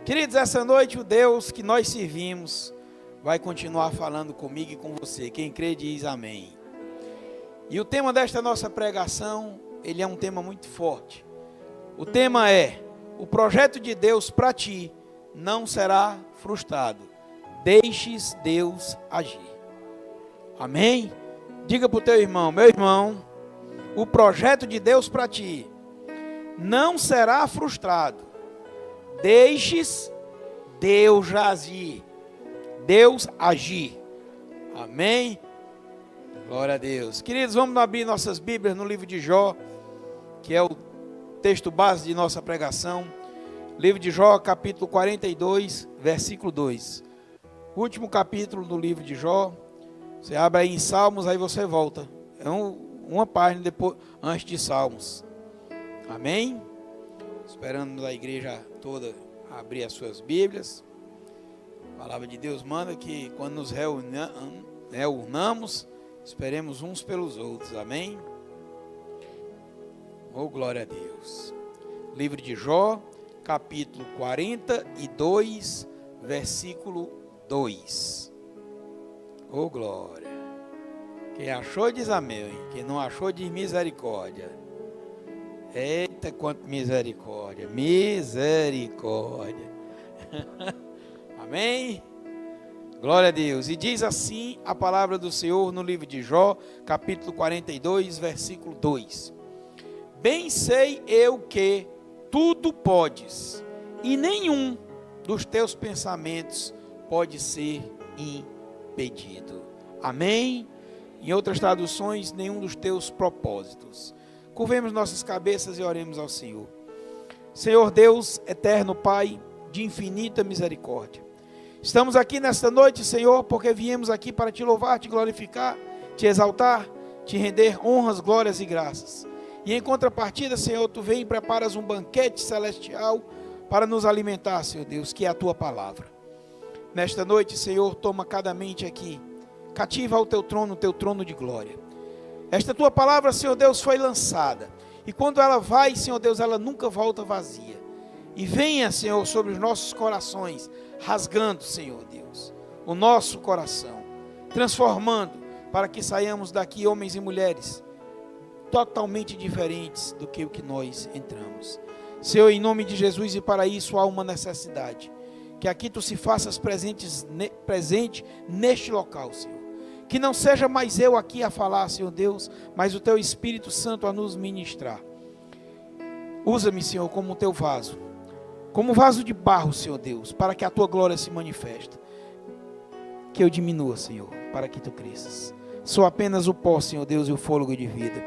Queridos, essa noite o Deus que nós servimos vai continuar falando comigo e com você. Quem crê diz amém. E o tema desta nossa pregação, ele é um tema muito forte. O tema é: o projeto de Deus para ti não será frustrado. Deixes Deus agir. Amém? Diga para o teu irmão: meu irmão, o projeto de Deus para ti não será frustrado. Deixes Deus agir. Deus agir. Amém? Glória a Deus. Queridos, vamos abrir nossas Bíblias no livro de Jó, que é o texto base de nossa pregação. Livro de Jó, capítulo 42, versículo 2. O último capítulo do livro de Jó. Você abre aí em Salmos, aí você volta. É uma página depois, antes de Salmos. Amém? Esperando a igreja toda abrir as suas Bíblias. A palavra de Deus manda que quando nos reunamos, esperemos uns pelos outros. Amém? Oh, glória a Deus. Livro de Jó, capítulo 42, versículo 2. Oh, glória. Quem achou diz amém. Quem não achou diz misericórdia. Eita, quanto misericórdia. Misericórdia. Amém? Glória a Deus. E diz assim a palavra do Senhor no livro de Jó, capítulo 42, versículo 2. Bem sei eu que tudo podes, e nenhum dos teus pensamentos pode ser impedido. Amém? Em outras traduções, nenhum dos teus propósitos. Curvemos nossas cabeças e oremos ao Senhor. Senhor Deus, eterno Pai, de infinita misericórdia. Estamos aqui nesta noite, Senhor, porque viemos aqui para te louvar, te glorificar, te exaltar, te render honras, glórias e graças. E em contrapartida, Senhor, tu vem e preparas um banquete celestial para nos alimentar, Senhor Deus, que é a tua palavra. Nesta noite, Senhor, toma cada mente aqui, cativa ao teu trono de glória. Esta tua palavra, Senhor Deus, foi lançada. E quando ela vai, Senhor Deus, ela nunca volta vazia. E venha, Senhor, sobre os nossos corações, rasgando, Senhor Deus, o nosso coração, transformando, para que saiamos daqui, homens e mulheres, totalmente diferentes do que o que nós entramos. Senhor, em nome de Jesus, e para isso há uma necessidade, que aqui tu se faças presente neste local, Senhor. Que não seja mais eu aqui a falar, Senhor Deus, mas o teu Espírito Santo a nos ministrar. Usa-me, Senhor, como o teu vaso, como vaso de barro, Senhor Deus, para que a tua glória se manifeste. Que eu diminua, Senhor, para que tu cresças. Sou apenas o pó, Senhor Deus, e o fôlego de vida.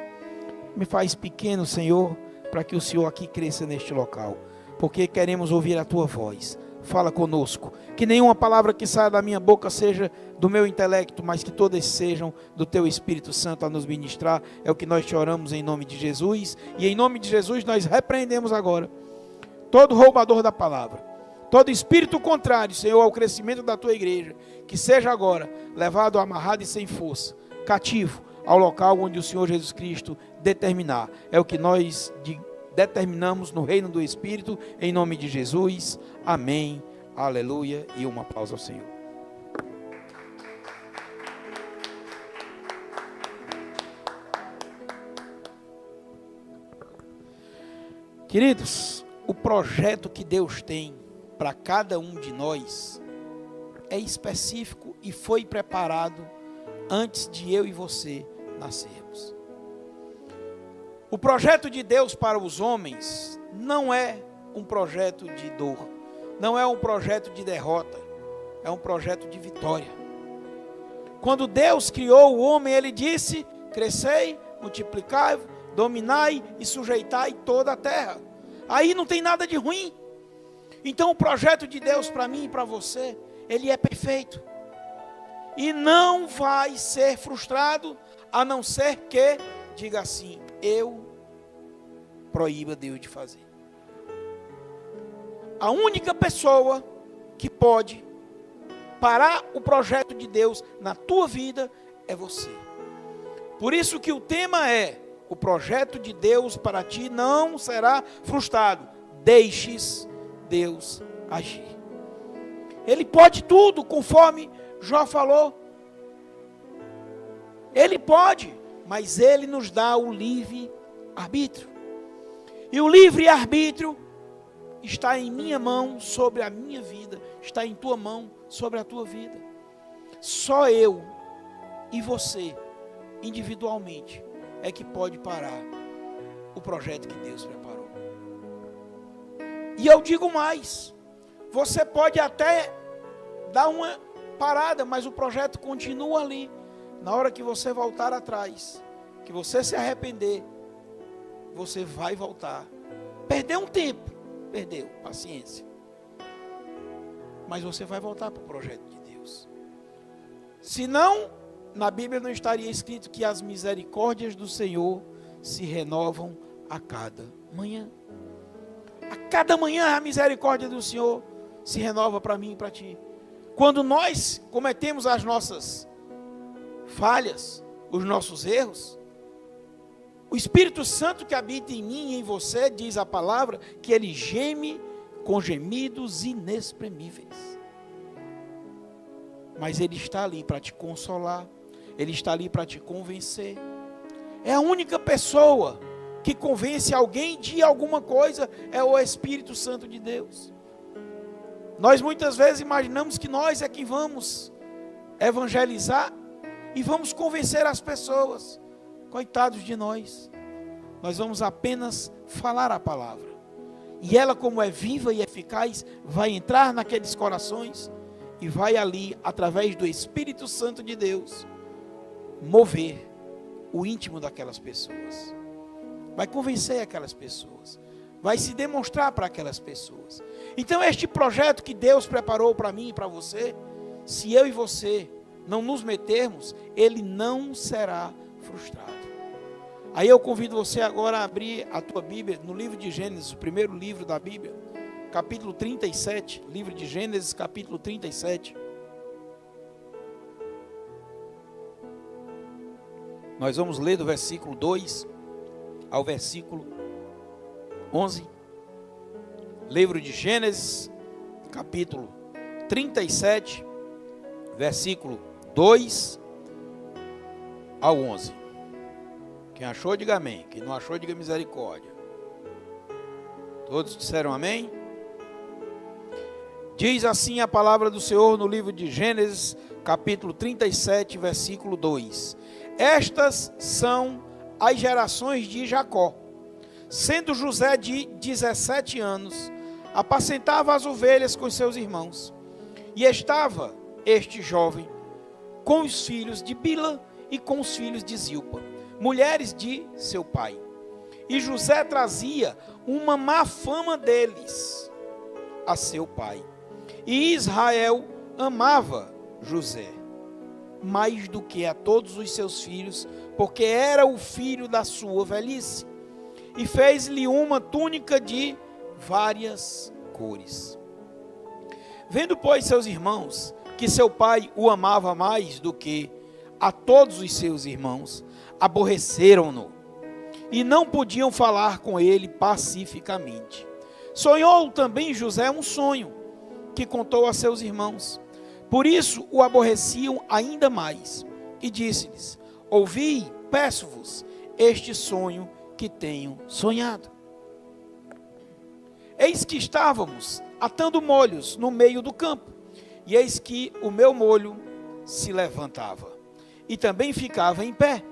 Me faz pequeno, Senhor, para que o Senhor aqui cresça neste local, porque queremos ouvir a tua voz. Fala conosco, que nenhuma palavra que saia da minha boca seja do meu intelecto, mas que todas sejam do teu Espírito Santo a nos ministrar. É o que nós te oramos em nome de Jesus, e em nome de Jesus nós repreendemos agora todo roubador da palavra, todo espírito contrário, Senhor, ao crescimento da tua igreja, que seja agora levado, amarrado e sem força, cativo ao local onde o Senhor Jesus Cristo determinar. É o que nós determinamos no reino do Espírito, em nome de Jesus. Amém, aleluia, e um aplauso ao Senhor. Queridos, o projeto que Deus tem para cada um de nós é específico e foi preparado antes de eu e você nascermos. O projeto de Deus para os homens não é um projeto de dor, não é um projeto de derrota, é um projeto de vitória. Quando Deus criou o homem, Ele disse: crescei, multiplicai, dominai e sujeitai toda a terra. Aí não tem nada de ruim. Então o projeto de Deus para mim e para você, ele é perfeito. E não vai ser frustrado, a não ser que diga assim: eu proíba Deus de fazer. A única pessoa que pode parar o projeto de Deus na tua vida é você. Por isso que o tema é: o projeto de Deus para ti não será frustrado. Deixes Deus agir. Ele pode tudo, conforme Jó falou. Ele pode, mas Ele nos dá o livre-arbítrio. E o livre-arbítrio está em minha mão sobre a minha vida, está em tua mão sobre a tua vida. Só eu e você, individualmente, é que pode parar o projeto que Deus preparou. E eu digo mais, você pode até dar uma parada, mas o projeto continua ali. Na hora que você voltar atrás, que você se arrepender, você vai voltar. Perdeu um tempo, perdeu, paciência. Mas você vai voltar para o projeto de Deus. Senão, na Bíblia não estaria escrito que as misericórdias do Senhor se renovam a cada manhã. A cada manhã a misericórdia do Senhor se renova para mim e para ti. Quando nós cometemos as nossas falhas, os nossos erros, o Espírito Santo que habita em mim e em você, diz a palavra, que ele geme com gemidos inexprimíveis. Mas ele está ali para te consolar, ele está ali para te convencer. É a única pessoa que convence alguém de alguma coisa, é o Espírito Santo de Deus. Nós muitas vezes imaginamos que nós é quem vamos evangelizar e vamos convencer as pessoas. Coitados de nós. Nós vamos apenas falar a palavra. E ela, como é viva e eficaz, vai entrar naqueles corações e vai ali, através do Espírito Santo de Deus, mover o íntimo daquelas pessoas. Vai convencer aquelas pessoas. Vai se demonstrar para aquelas pessoas. Então este projeto que Deus preparou para mim e para você, se eu e você não nos metermos, ele não será frustrado. Aí eu convido você agora a abrir a tua Bíblia no livro de Gênesis, o primeiro livro da Bíblia, capítulo 37, livro de Gênesis, capítulo 37. Nós vamos ler do versículo 2 ao versículo 11. Livro de Gênesis, capítulo 37, versículo 2 ao 11. Quem achou, diga amém. Quem não achou, diga misericórdia. Todos disseram amém? Diz assim a palavra do Senhor no livro de Gênesis, capítulo 37, versículo 2. Estas são as gerações de Jacó. Sendo José de 17 anos, apacentava as ovelhas com seus irmãos. E estava este jovem com os filhos de Bila e com os filhos de Zilpa, mulheres de seu pai. E José trazia uma má fama deles a seu pai. E Israel amava José mais do que a todos os seus filhos, porque era o filho da sua velhice. E fez-lhe uma túnica de várias cores. Vendo, pois, seus irmãos, que seu pai o amava mais do que a todos os seus irmãos, aborreceram-no, e não podiam falar com ele pacificamente. Sonhou também José um sonho, que contou a seus irmãos. Por isso o aborreciam ainda mais. E disse-lhes: ouvi, peço-vos, este sonho que tenho sonhado. Eis que estávamos atando molhos no meio do campo, e eis que o meu molho se levantava, e também ficava em pé,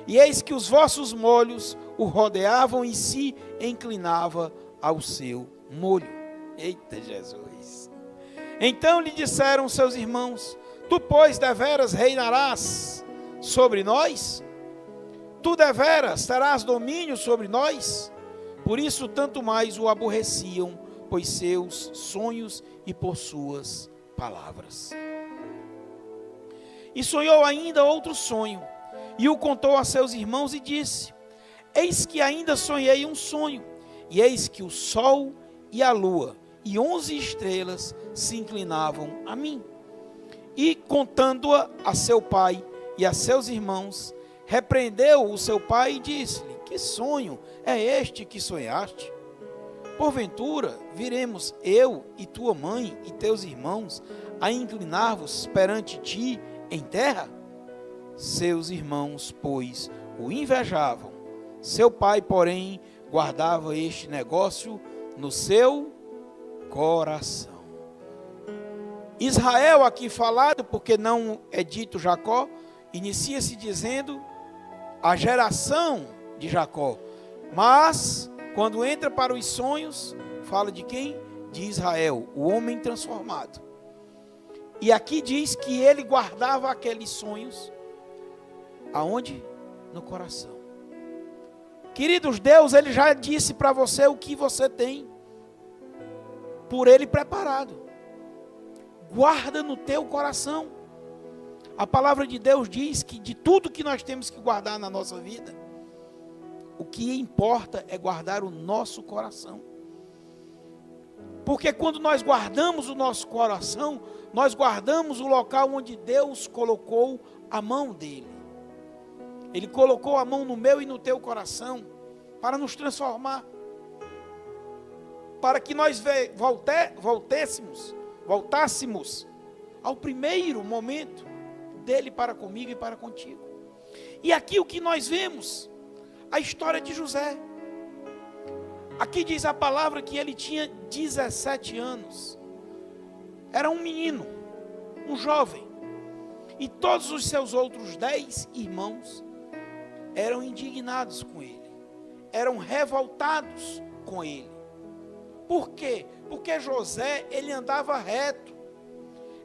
e eis que os vossos molhos o rodeavam e se inclinava ao seu molho. Eita Jesus! Então lhe disseram seus irmãos: tu, pois, deveras reinarás sobre nós? Tu deveras terás domínio sobre nós? Por isso tanto mais o aborreciam, pois seus sonhos e por suas palavras. E sonhou ainda outro sonho, e o contou a seus irmãos e disse: eis que ainda sonhei um sonho, e eis que o sol e a lua e 11 estrelas se inclinavam a mim. E contando-a a seu pai e a seus irmãos, repreendeu o seu pai e disse-lhe: que sonho é este que sonhaste? Porventura, viremos eu e tua mãe e teus irmãos a inclinar-vos perante ti em terra? Seus irmãos, pois, o invejavam. Seu pai, porém, guardava este negócio no seu coração. Israel, aqui falado, porque não é dito Jacó, inicia-se dizendo a geração de Jacó. Mas, quando entra para os sonhos, fala de quem? De Israel, o homem transformado. E aqui diz que ele guardava aqueles sonhos, aonde? No coração. Queridos, Deus, Ele já disse para você o que você tem, por Ele preparado. Guarda no teu coração. A palavra de Deus diz que de tudo que nós temos que guardar na nossa vida, o que importa é guardar o nosso coração. Porque quando nós guardamos o nosso coração, nós guardamos o local onde Deus colocou a mão dele. Ele colocou a mão no meu e no teu coração para nos transformar. Para que nós voltássemos ao primeiro momento dele para comigo e para contigo. E aqui o que nós vemos, a história de José. Aqui diz a palavra que ele tinha 17 anos. Era um menino, um jovem. E todos os seus outros 10 irmãos eram indignados com ele. Eram revoltados com ele. Por quê? Porque José, ele andava reto.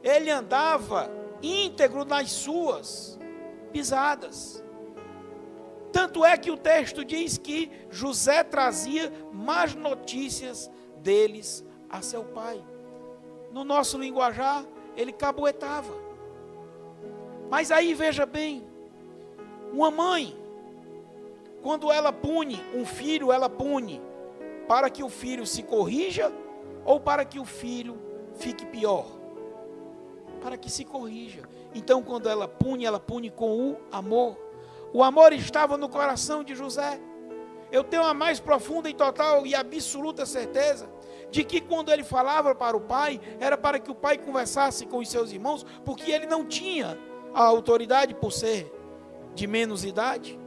Ele andava íntegro nas suas pisadas. Tanto é que o texto diz que José trazia más notícias deles a seu pai. No nosso linguajar, ele cabuetava. Mas aí veja bem, uma mãe, quando ela pune um filho, ela pune para que o filho se corrija ou para que o filho fique pior? Para que se corrija. Então, quando ela pune com o amor. O amor estava no coração de José. Eu tenho a mais profunda e total e absoluta certeza de que quando ele falava para o pai, era para que o pai conversasse com os seus irmãos, porque ele não tinha a autoridade por ser de menos idade,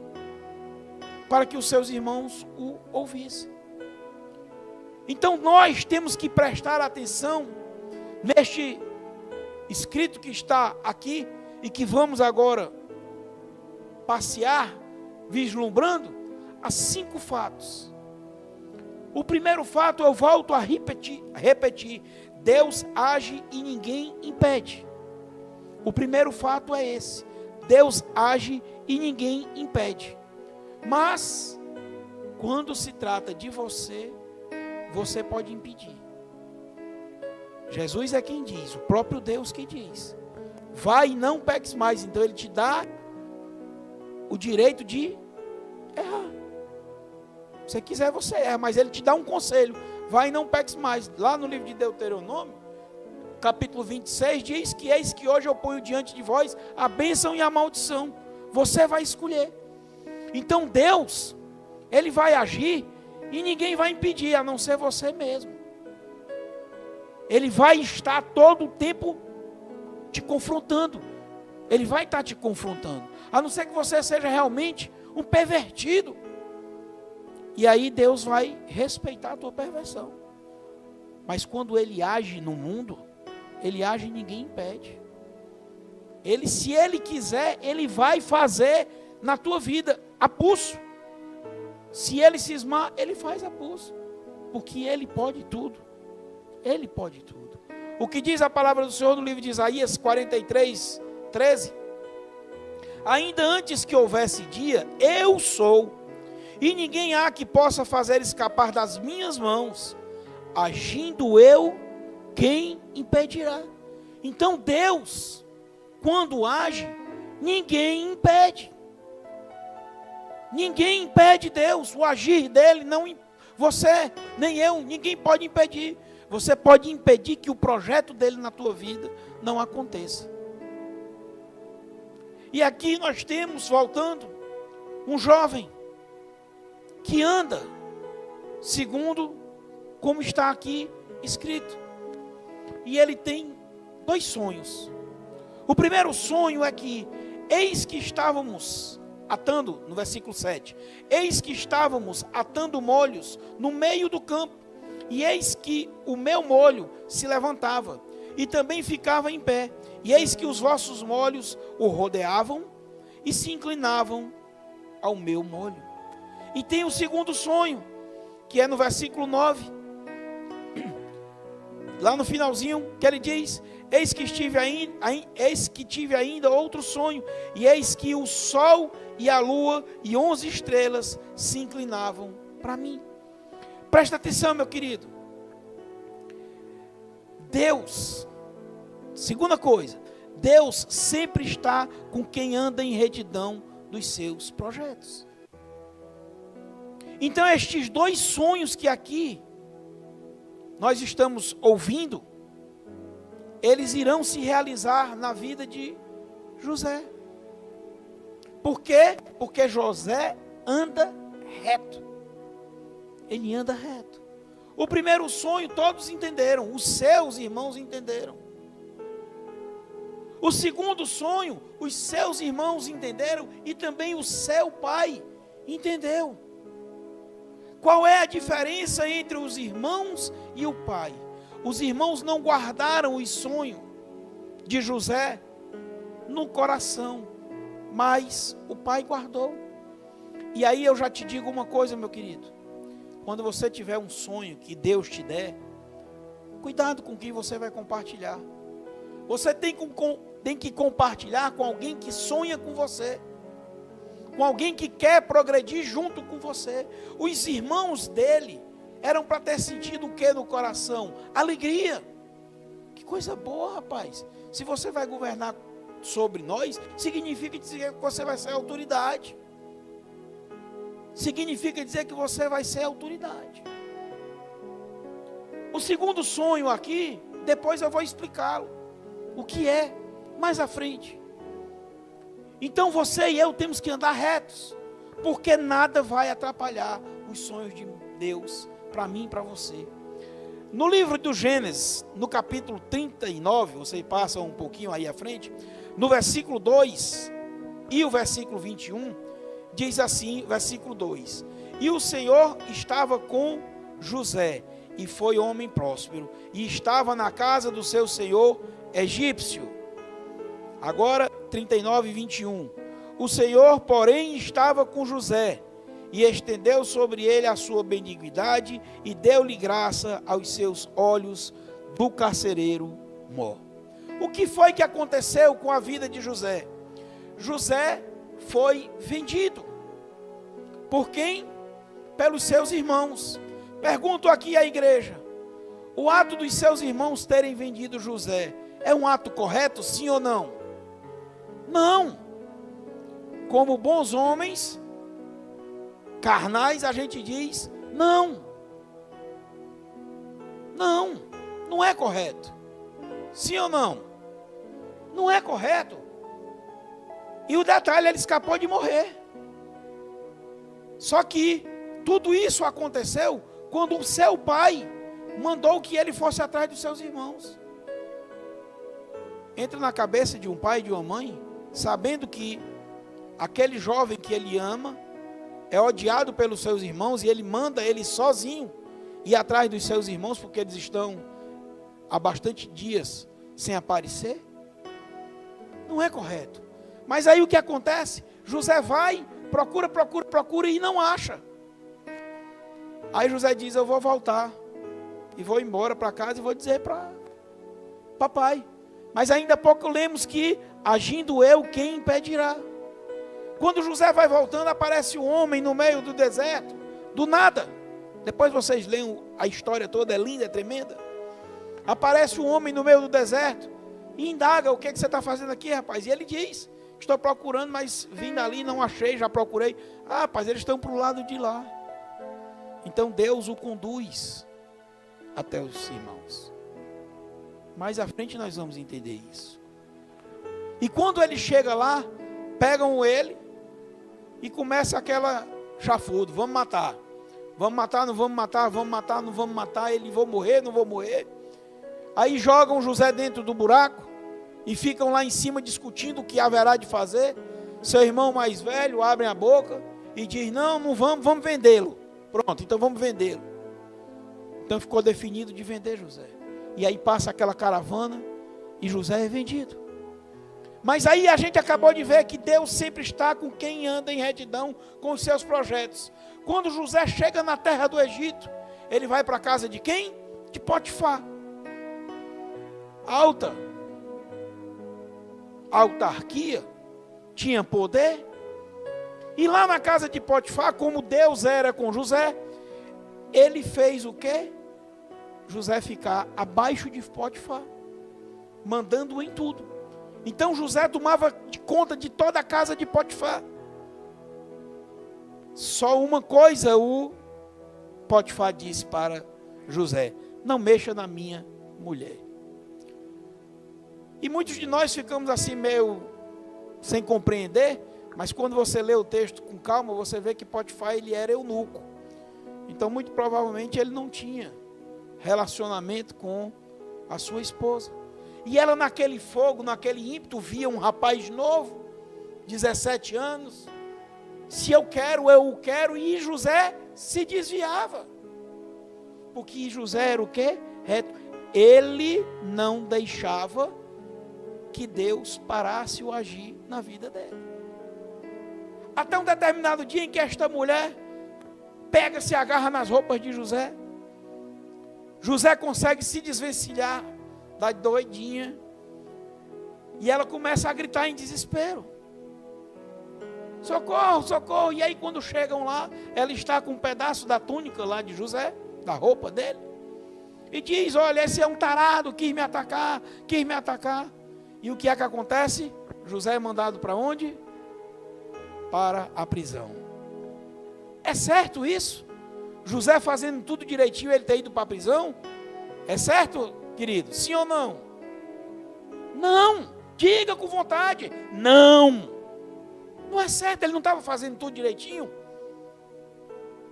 para que os seus irmãos o ouvissem. Então nós temos que prestar atenção neste escrito que está aqui e que vamos agora passear, vislumbrando a 5 fatos. O primeiro fato, eu volto a repetir: Deus age e ninguém impede. O primeiro fato é esse: Deus age e ninguém impede. Mas, quando se trata de você, você pode impedir. Jesus é quem diz, o próprio Deus que diz: vai e não peques mais. Então ele te dá o direito de errar. Se você quiser, você erra, mas ele te dá um conselho: vai e não peques mais. Lá no livro de Deuteronômio, capítulo 26, diz que eis que hoje eu ponho diante de vós a bênção e a maldição. Você vai escolher. Então Deus, Ele vai agir e ninguém vai impedir, a não ser você mesmo. Ele vai estar todo o tempo te confrontando. Ele vai estar te confrontando, a não ser que você seja realmente um pervertido. E aí Deus vai respeitar a tua perversão. Mas quando Ele age no mundo, Ele age e ninguém impede. Ele, se Ele quiser, Ele vai fazer na tua vida a pulso. Se Ele cismar, Ele faz a pulso. Porque Ele pode tudo. Ele pode tudo. O que diz a palavra do Senhor no livro de Isaías 43, 13? Ainda antes que houvesse dia, eu sou, e ninguém há que possa fazer escapar das minhas mãos. Agindo eu, quem impedirá? Então Deus, quando age, ninguém impede. Ninguém impede Deus, o agir dele, não você, nem eu, ninguém pode impedir. Você pode impedir que o projeto dele na tua vida não aconteça. E aqui nós temos, voltando, um jovem que anda segundo como está aqui escrito. E ele tem 2 sonhos. O primeiro sonho é que, eis que estávamos atando, no versículo 7, eis que estávamos atando molhos no meio do campo, e eis que o meu molho se levantava, e também ficava em pé, e eis que os vossos molhos o rodeavam, e se inclinavam ao meu molho. E tem o segundo sonho, que é no versículo 9, lá no finalzinho, que ele diz: eis que tive ainda outro sonho, e eis que o sol e a lua e 11 estrelas se inclinavam para mim. Presta atenção, meu querido. Deus, segunda coisa, Deus sempre está com quem anda em retidão dos seus projetos. Então estes 2 sonhos que aqui nós estamos ouvindo, eles irão se realizar na vida de José. Por quê? Porque José anda reto. Ele anda reto. O primeiro sonho todos entenderam, os seus irmãos entenderam. O segundo sonho, os seus irmãos entenderam e também o seu pai entendeu. Qual é a diferença entre os irmãos e o pai? Os irmãos não guardaram os sonhos de José no coração, mas o pai guardou. E aí eu já te digo uma coisa, meu querido. Quando você tiver um sonho que Deus te der, cuidado com quem você vai compartilhar. Você tem que compartilhar com alguém que sonha com você, com alguém que quer progredir junto com você. Os irmãos dele eram para ter sentido o que no coração? Alegria. Que coisa boa, rapaz. Se você vai governar sobre nós, significa dizer que você vai ser autoridade. Significa dizer que você vai ser autoridade. O segundo sonho aqui, depois eu vou explicá-lo. O que é mais à frente. Então você e eu temos que andar retos, porque nada vai atrapalhar os sonhos de Deus para mim e para você. No livro do Gênesis, no capítulo 39, você passa um pouquinho aí à frente, no versículo 2 e o versículo 21, diz assim, versículo 2: e o Senhor estava com José, e foi homem próspero, e estava na casa do seu senhor egípcio. Agora 39 e 21. O Senhor, porém, estava com José, e estendeu sobre ele a sua benignidade, e deu-lhe graça aos seus olhos do carcereiro mor. O que foi que aconteceu com a vida de José? José foi vendido. Por quem? Pelos seus irmãos. Pergunto aqui à igreja: o ato dos seus irmãos terem vendido José é um ato correto, sim ou não? Não. Como bons homens carnais, a gente diz não. Não, não é correto. Sim ou não? Não é correto. E o detalhe, ele escapou de morrer. Só que tudo isso aconteceu quando o seu pai mandou que ele fosse atrás dos seus irmãos. Entra na cabeça de um pai e de uma mãe, sabendo que aquele jovem que ele ama é odiado pelos seus irmãos, e ele manda ele sozinho ir atrás dos seus irmãos, porque eles estão há bastante dias sem aparecer. Não é correto. Mas aí o que acontece? José vai, procura e não acha. Aí José diz: eu vou voltar e vou embora para casa e vou dizer para papai. Mas ainda há pouco lemos que, agindo eu, quem impedirá? Quando José vai voltando, aparece um homem no meio do deserto, do nada. Depois vocês leem a história toda, é linda, é tremenda. Aparece um homem no meio do deserto e indaga: o que você está fazendo aqui, rapaz? E ele diz: estou procurando, mas vim dali, não achei, já procurei. Ah, rapaz, eles estão para o lado de lá. Então Deus o conduz até os irmãos. Mais à frente nós vamos entender isso. E quando ele chega lá, pegam ele e começa aquela chafurda: vamos matar. Vamos matar, não vamos matar, vamos matar, não vamos matar, ele vou morrer, não vou morrer. Aí jogam José dentro do buraco e ficam lá em cima discutindo o que haverá de fazer. Seu irmão mais velho abre a boca e diz, não vamos vendê-lo. Pronto, então vamos vendê-lo. Então ficou definido de vender José. E aí passa aquela caravana e José é vendido. Mas aí a gente acabou de ver que Deus sempre está com quem anda em retidão com os seus projetos. Quando José chega na terra do Egito, ele vai para a casa de quem? De Potifar. Alta autarquia, tinha poder. E lá na casa de Potifar, como Deus era com José, ele fez o quê? José ficar abaixo de Potifar, mandando em tudo. Então José tomava conta de toda a casa de Potifar. Só uma coisa o Potifar disse para José: não mexa na minha mulher. E muitos de nós ficamos assim meio sem compreender, mas quando você lê o texto com calma, você vê que Potifar ele era eunuco. Então muito provavelmente ele não tinha relacionamento com a sua esposa. E ela naquele fogo, naquele ímpeto, via um rapaz novo, 17 anos. Se eu quero, eu o quero. E José se desviava. Porque José era o quê? Reto. Ele não deixava que Deus parasse o agir na vida dele. Até um determinado dia em que esta mulher pega, se agarra nas roupas de José. José consegue se desvencilhar da doidinha. E ela começa a gritar em desespero: socorro, socorro. E aí quando chegam lá, ela está com um pedaço da túnica lá de José, da roupa dele. E diz: olha, esse é um tarado, quis me atacar. E o que é que acontece? José é mandado para onde? Para a prisão. É certo isso? José fazendo tudo direitinho, ele ter ido para a prisão? É certo, querido? Sim ou não? Não. Diga com vontade. Não. Não é certo, ele não estava fazendo tudo direitinho.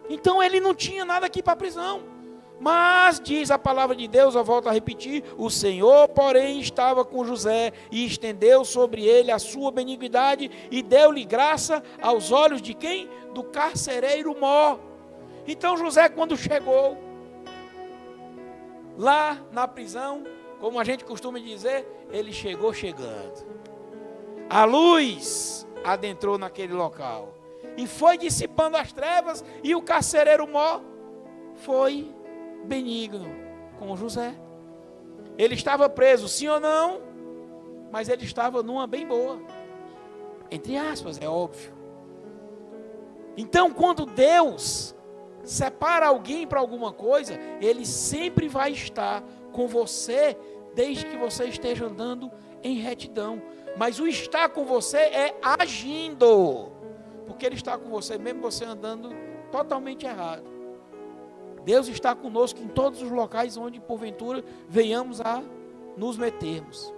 Então ele não tinha nada aqui para a prisão. Mas, diz a palavra de Deus, eu volto a repetir: o Senhor, porém, estava com José e estendeu sobre ele a sua benignidade e deu-lhe graça aos olhos de quem? Do carcereiro mor. Então José, quando chegou lá na prisão, como a gente costuma dizer, ele chegou chegando. A luz adentrou naquele local e foi dissipando as trevas, e o carcereiro mor foi benigno com José. Ele estava preso, sim ou não? Mas ele estava numa bem boa, entre aspas, é óbvio. Então quando Deus separa alguém para alguma coisa, ele sempre vai estar com você, desde que você esteja andando em retidão. Mas o estar com você é agindo, porque ele está com você mesmo você andando totalmente errado. Deus está conosco em todos os locais onde porventura venhamos a nos metermos.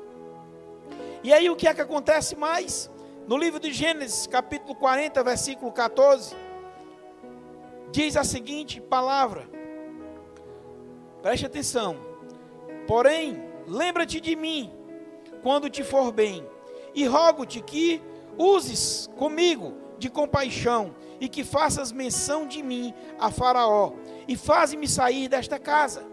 E aí o que é que acontece mais? No livro de Gênesis, capítulo 40, versículo 14, diz a seguinte palavra. Preste atenção. Porém, lembra-te de mim quando te for bem, e rogo-te que uses comigo de compaixão, e que faças menção de mim a Faraó, e faze-me sair desta casa.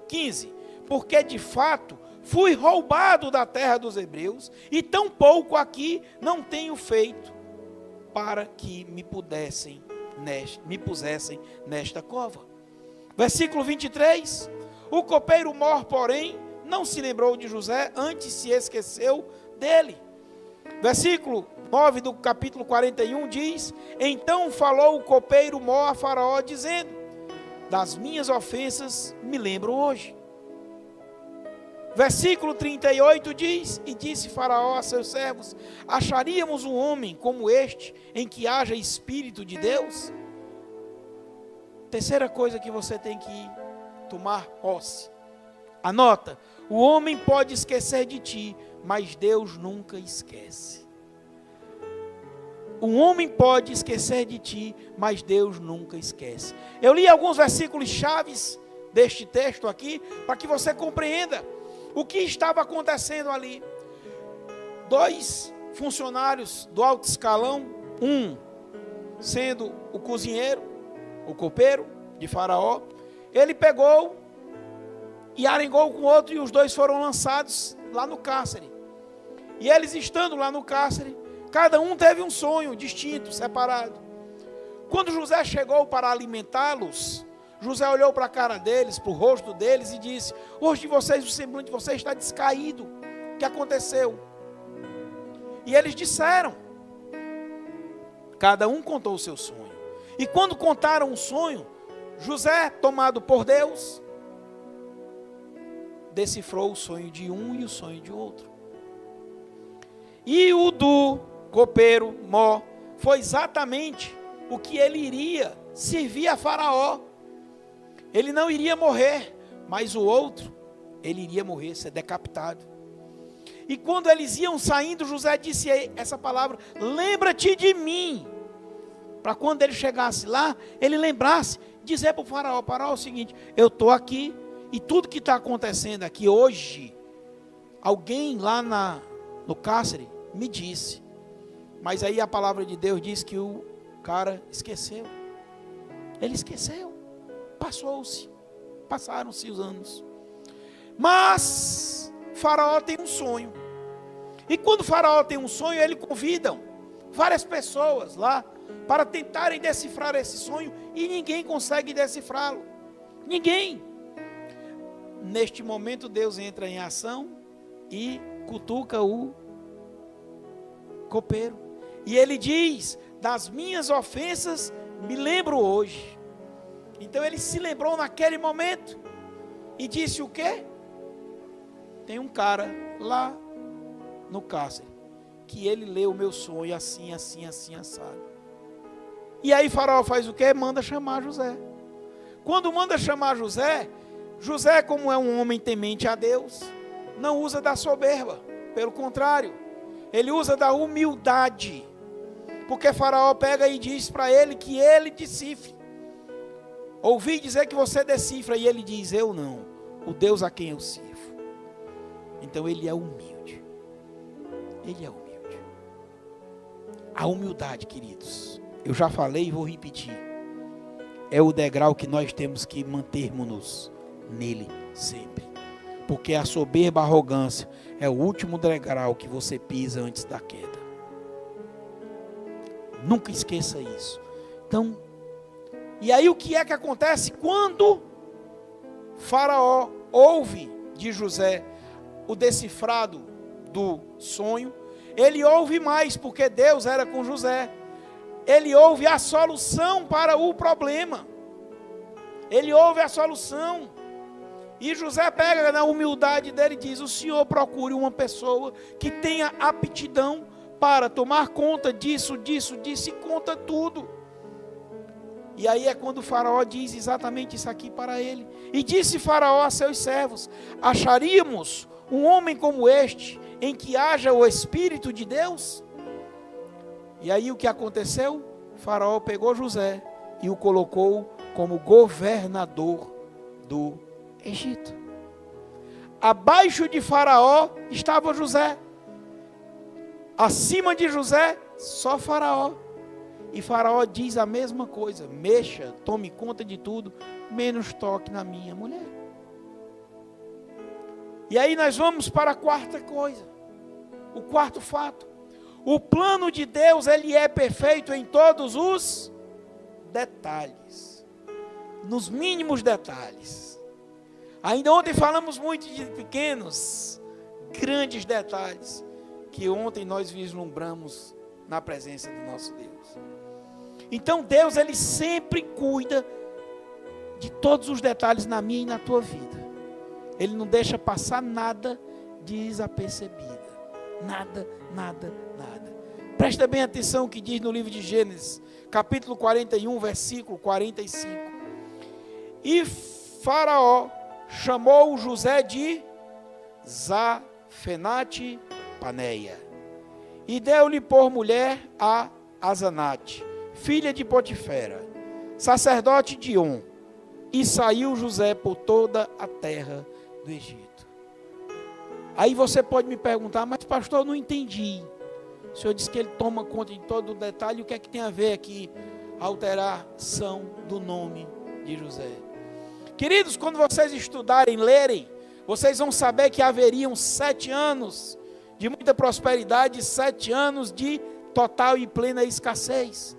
15. Porque de fato fui roubado da terra dos hebreus, e tão pouco aqui não tenho feito para que me pusessem nesta cova. Versículo 23. O copeiro mor, porém, não se lembrou de José, antes se esqueceu dele. Versículo 9 do capítulo 41 diz: então falou o copeiro mor a Faraó, dizendo: das minhas ofensas me lembro hoje. Versículo 38 diz: e disse Faraó a seus servos: acharíamos um homem como este, em que haja Espírito de Deus? Terceira coisa que você tem que tomar posse. Anota: o homem pode esquecer de ti, mas Deus nunca esquece. Um homem pode esquecer de ti, mas Deus nunca esquece. Eu li alguns versículos chaves deste texto aqui, para que você compreenda o que estava acontecendo ali. 2 funcionários do alto escalão, um sendo o cozinheiro, o copeiro de Faraó, ele pegou e arengou com o outro, e os dois foram lançados lá no cárcere. E eles estando lá no cárcere, cada um teve um sonho distinto, separado. Quando José chegou para alimentá-los, José olhou para a cara deles, para o rosto deles e disse: hoje de vocês, o semblante de vocês está descaído. O que aconteceu? E eles disseram. Cada um contou o seu sonho. E quando contaram o sonho, José, tomado por Deus, decifrou o sonho de um e o sonho de outro. E o do copeiro Mó foi exatamente o que ele iria servir a Faraó. Ele não iria morrer, mas o outro, ele iria morrer, ser decapitado. E quando eles iam saindo, José disse essa palavra: lembra-te de mim. Para quando ele chegasse lá, ele lembrasse, dizer para o Faraó: Faraó, é o seguinte, eu estou aqui, e tudo que está acontecendo aqui hoje, alguém lá no cárcere me disse. Mas aí a palavra de Deus diz que o cara esqueceu. Ele esqueceu. Passaram-se os anos. Mas Faraó tem um sonho. E quando Faraó tem um sonho, ele convida várias pessoas lá para tentarem decifrar esse sonho, e ninguém consegue decifrá-lo. Ninguém. Neste momento Deus entra em ação e cutuca o copeiro. E ele diz: das minhas ofensas me lembro hoje. Então ele se lembrou naquele momento e disse o quê? Tem um cara lá no cárcere que ele leu o meu sonho assim, assim, assim, assado. E aí Faraó faz o quê? Manda chamar José. Quando manda chamar José, José, como é um homem temente a Deus, não usa da soberba, pelo contrário, ele usa da humildade, porque Faraó pega e diz para ele que ele decifre. Ouvi dizer que você decifra, e ele diz: eu não, o Deus a quem eu sirvo. Então ele é humilde. Ele é humilde. A humildade, queridos, eu já falei e vou repetir, é o degrau que nós temos que mantermos-nos nele sempre. Porque a soberba, a arrogância é o último degrau que você pisa antes da queda. Nunca esqueça isso. Então, e aí o que é que acontece quando Faraó ouve de José o decifrado do sonho? Ele ouve mais, porque Deus era com José. Ele ouve a solução para o problema. Ele ouve a solução. E José pega na humildade dele e diz: o senhor procure uma pessoa que tenha aptidão para tomar conta disso, e conta tudo. E aí é quando o Faraó diz exatamente isso aqui para ele. E disse Faraó a seus servos: acharíamos um homem como este, em que haja o Espírito de Deus? E aí o que aconteceu? Faraó pegou José e o colocou como governador do Egito. Abaixo de Faraó estava José. Acima de José, só Faraó. E Faraó diz a mesma coisa: mexa, tome conta de tudo, menos toque na minha mulher. E aí nós vamos para a quarta coisa, o quarto fato. O plano de Deus, ele é perfeito em todos os detalhes, nos mínimos detalhes. Ainda ontem falamos muito de pequenos, grandes detalhes, que ontem nós vislumbramos na presença do nosso Deus. Então Deus, ele sempre cuida de todos os detalhes na minha e na tua vida. Ele não deixa passar nada desapercebido. Nada, nada, nada. Presta bem atenção o que diz no livro de Gênesis, capítulo 41, versículo 45. E Faraó chamou José de Zafenate Paneia, e deu-lhe por mulher a Azanate, filha de Potifera, sacerdote de On, e saiu José por toda a terra do Egito. Aí você pode me perguntar, mas pastor, eu não entendi. O senhor disse que ele toma conta de todo o detalhe, o que é que tem a ver aqui a alteração do nome de José? Queridos, quando vocês estudarem, lerem, vocês vão saber que haveriam 7 anos de muita prosperidade, 7 anos de total e plena escassez.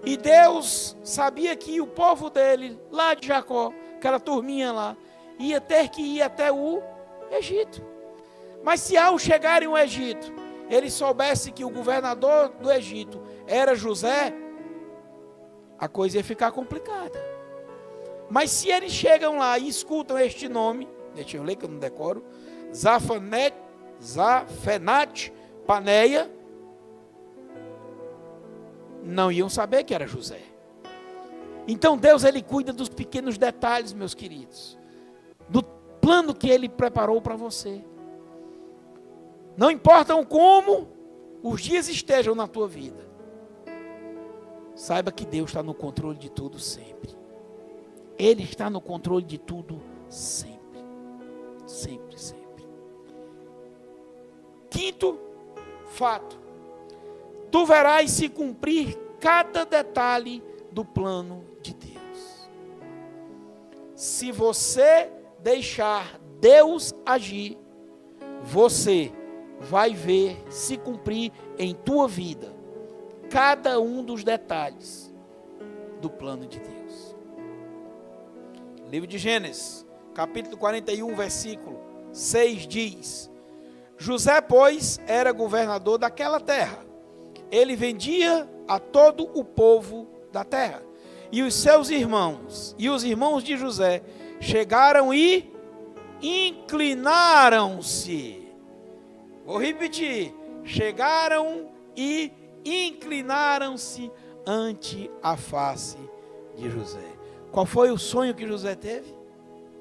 E Deus sabia que o povo dele, lá de Jacó, aquela turminha lá, ia ter que ir até o Egito. Mas se ao chegarem ao Egito, ele soubesse que o governador do Egito era José, a coisa ia ficar complicada. Mas se eles chegam lá e escutam este nome, deixa eu ler que eu não decoro, Zafenate Paneia, não iam saber que era José. Então Deus, ele cuida dos pequenos detalhes, meus queridos, do plano que ele preparou para você. Não importam como os dias estejam na tua vida, saiba que Deus está no controle de tudo sempre. Ele está no controle de tudo sempre. Sempre, sempre. Quinto fato: tu verás se cumprir cada detalhe do plano de Deus. Se você deixar Deus agir, você vai ver se cumprir em tua vida cada um dos detalhes do plano de Deus. Livro de Gênesis, capítulo 41, versículo 6 diz: José, pois, era governador daquela terra. Ele vendia a todo o povo da terra. E os seus irmãos, e os irmãos de José, chegaram e inclinaram-se. Vou repetir: chegaram e inclinaram-se ante a face de José. Qual foi o sonho que José teve?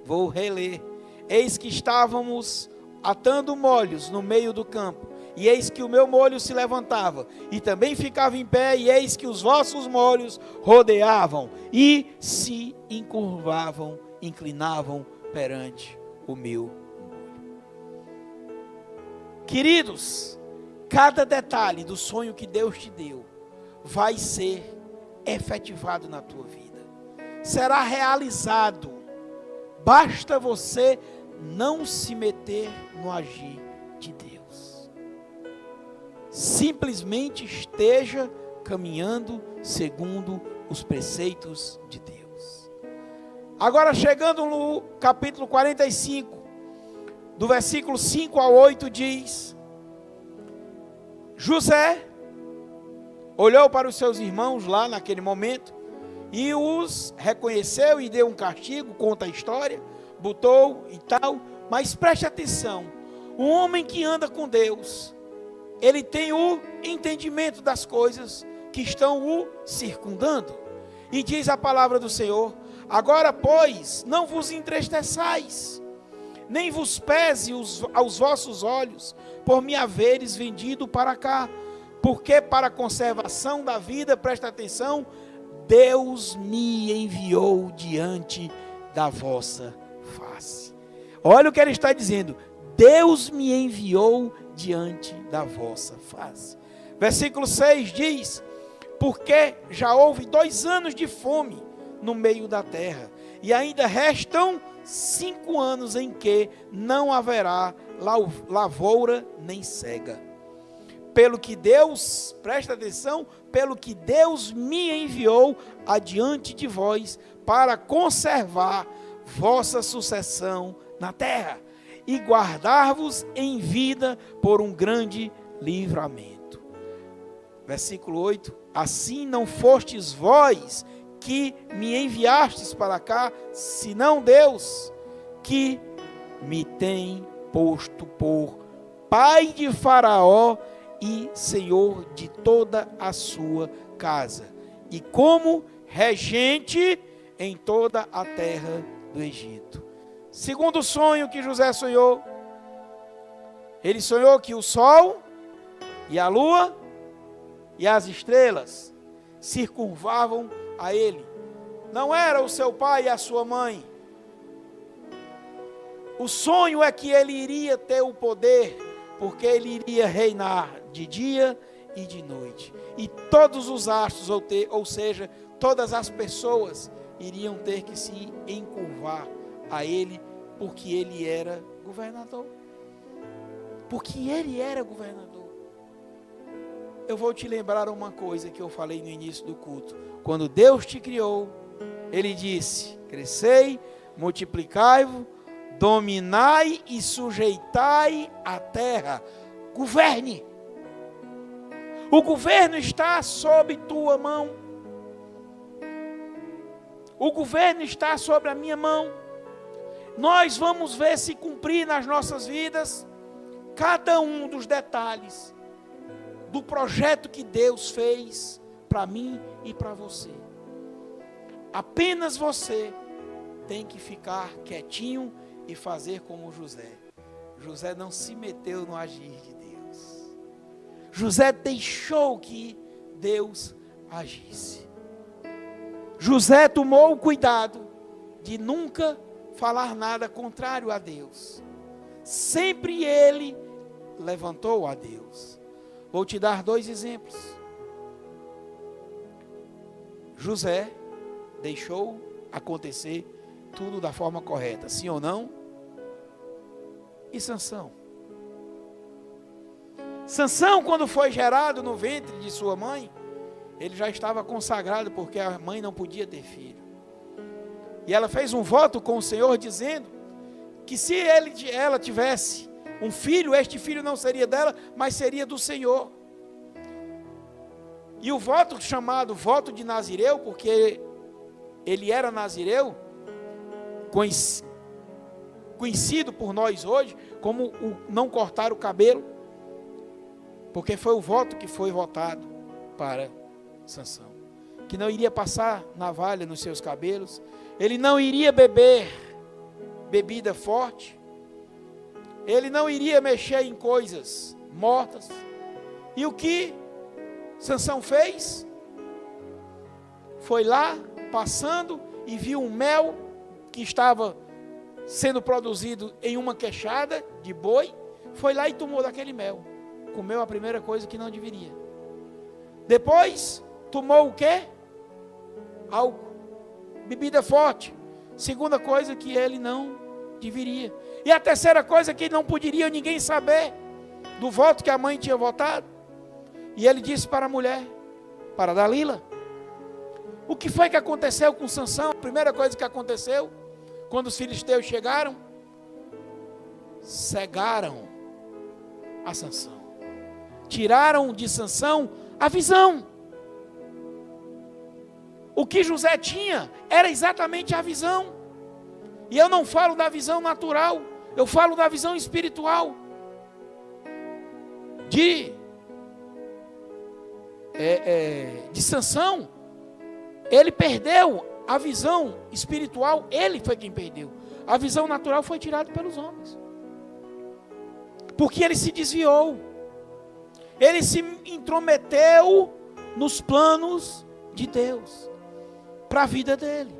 Vou reler. Eis que estávamos atando molhos no meio do campo, e eis que o meu molho se levantava, e também ficava em pé, e eis que os vossos molhos rodeavam, e se encurvavam, inclinavam perante o meu molho. Queridos, cada detalhe do sonho que Deus te deu vai ser efetivado na tua vida. Será realizado. Basta você não se meter no agir de Deus. Simplesmente esteja caminhando segundo os preceitos de Deus. Agora, chegando no capítulo 45, do versículo 5 ao 8, diz: José olhou para os seus irmãos lá naquele momento, e os reconheceu e deu um castigo, conta a história, botou e tal. Mas preste atenção, um homem que anda com Deus, ele tem o entendimento das coisas que estão o circundando. E diz a palavra do Senhor: agora, pois, não vos entristeçais, nem vos pese aos vossos olhos, por me haveres vendido para cá, porque para a conservação da vida, presta atenção, Deus me enviou diante da vossa face. Olha o que ele está dizendo: Deus me enviou diante da vossa face. Versículo 6 diz: porque já houve 2 anos de fome no meio da terra, e ainda restam 5 anos em que não haverá lavoura nem cega. Pelo que Deus, presta atenção, pelo que Deus me enviou adiante de vós para conservar vossa sucessão na terra e guardar-vos em vida por um grande livramento. Versículo 8: assim não fostes vós que me enviastes para cá, senão Deus, que me tem posto por pai de Faraó e senhor de toda a sua casa, e como regente em toda a terra do Egito. Segundo sonho que José sonhou, ele sonhou que o sol e a lua e as estrelas se curvavam a ele. Não era o seu pai e a sua mãe. O sonho é que ele iria ter o poder, porque ele iria reinar de dia e de noite. E todos os astros, ou seja, todas as pessoas iriam ter que se encurvar a ele, porque ele era governador. Porque ele era governador. Eu vou te lembrar uma coisa que eu falei no início do culto. Quando Deus te criou, Ele disse: crescei, multiplicai-vos, dominai e sujeitai a terra. Governe. O governo está sob tua mão. O governo está sobre a minha mão. Nós vamos ver se cumprir nas nossas vidas cada um dos detalhes do projeto que Deus fez para mim e para você. Apenas você tem que ficar quietinho e fazer como José. José não se meteu no agir de Deus. José deixou que Deus agisse. José tomou o cuidado de nunca falar nada contrário a Deus. Sempre ele levantou a Deus. Vou te dar 2 exemplos. José deixou acontecer tudo da forma correta, sim ou não? E Sansão? Sansão, quando foi gerado no ventre de sua mãe, ele já estava consagrado, porque a mãe não podia ter filho. E ela fez um voto com o Senhor, dizendo que se ela tivesse um filho, este filho não seria dela, mas seria do Senhor. E o voto chamado voto de Nazireu, porque ele era nazireu, conhecido por nós hoje como o não cortar o cabelo, porque foi o voto que foi votado para Sansão, que não iria passar navalha nos seus cabelos, ele não iria beber bebida forte, ele não iria mexer em coisas mortas. E o que Sansão fez? Foi lá, passando, e viu um mel que estava sendo produzido em uma queixada de boi, foi lá e tomou daquele mel. Comeu a primeira coisa que não deveria. Depois, tomou o quê? Álcool, bebida forte. Segunda coisa que ele não deveria. E a terceira coisa que não poderia ninguém saber do voto que a mãe tinha votado. E ele disse para a mulher, para Dalila, o que foi que aconteceu com Sansão? A primeira coisa que aconteceu, quando os filisteus chegaram, cegaram a Sansão. Tiraram de Sansão a visão. O que José tinha era exatamente a visão. E eu não falo da visão natural, eu falo da visão espiritual. De Sansão, ele perdeu a visão espiritual, ele foi quem perdeu. A visão natural foi tirada pelos homens. Porque ele se desviou. Ele se intrometeu nos planos de Deus para a vida dele.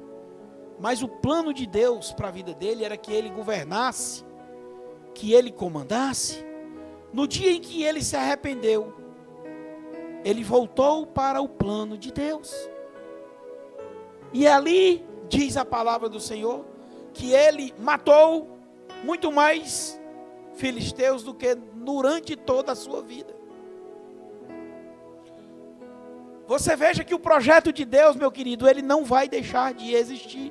Mas o plano de Deus para a vida dele era que ele governasse, que ele comandasse. No dia em que ele se arrependeu, ele voltou para o plano de Deus. E ali diz a palavra do Senhor que ele matou muito mais filisteus do que durante toda a sua vida. Você veja que o projeto de Deus, meu querido, ele não vai deixar de existir.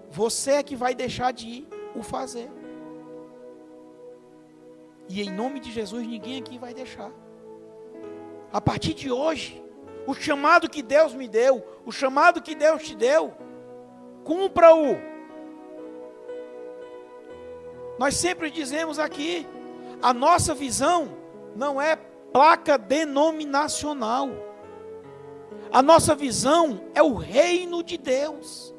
Você é que vai deixar de o fazer. E em nome de Jesus, ninguém aqui vai deixar. A partir de hoje, o chamado que Deus me deu, o chamado que Deus te deu, cumpra-o. Nós sempre dizemos aqui, a nossa visão não é placa denominacional. A nossa visão é o reino de Deus.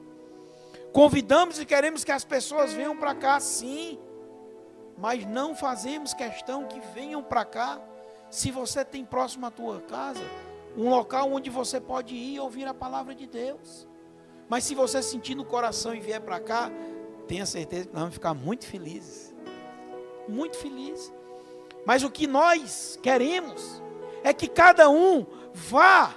Convidamos e queremos que as pessoas venham para cá, sim, mas não fazemos questão que venham para cá Se você tem próximo à tua casa um local onde você pode ir e ouvir a palavra de Deus. Mas se você sentir no coração e vier para cá, tenha certeza que nós vamos ficar muito felizes. Muito felizes. Mas o que nós queremos é que cada um vá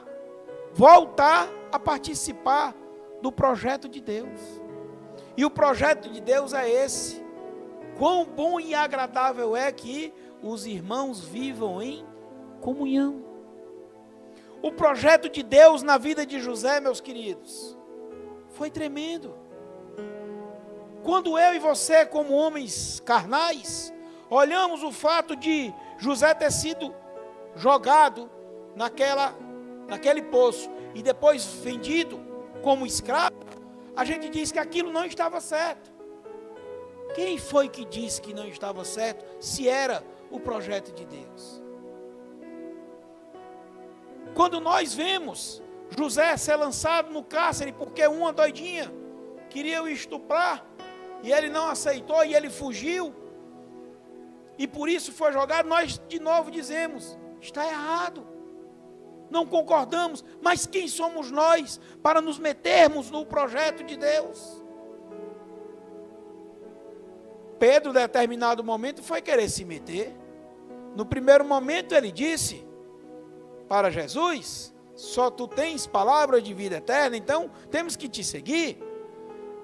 voltar a participar do projeto de Deus. E o projeto de Deus é esse. Quão bom e agradável é que os irmãos vivam em comunhão. O projeto de Deus na vida de José, meus queridos, foi tremendo. Quando eu e você, como homens carnais, olhamos o fato de José ter sido jogado naquele poço e depois vendido como escravo, a gente diz que aquilo não estava certo. Quem foi que disse que não estava certo, se era o projeto de Deus? Quando nós vemos José ser lançado no cárcere porque uma doidinha queria o estuprar, e ele não aceitou e ele fugiu, e por isso foi jogado, nós de novo dizemos, está errado, não concordamos, mas quem somos nós para nos metermos no projeto de Deus? Pedro, em determinado momento, foi querer se meter. No primeiro momento ele disse para Jesus, só tu tens palavra de vida eterna, então temos que te seguir.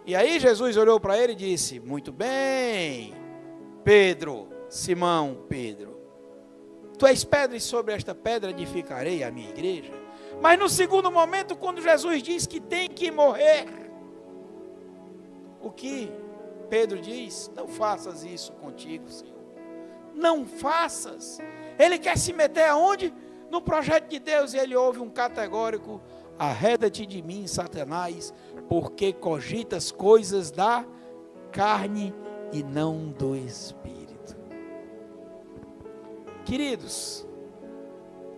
E aí Jesus olhou para ele e disse, muito bem, Pedro, Simão, Pedro, tu és pedra e sobre esta pedra edificarei a minha igreja. Mas no segundo momento, quando Jesus diz que tem que morrer, o que Pedro diz, não faças isso contigo, Senhor, não faças. Ele quer se meter aonde? No projeto de Deus, e ele ouve um categórico, arreda-te de mim, Satanás, porque cogitas coisas da carne e não do Espírito. Queridos,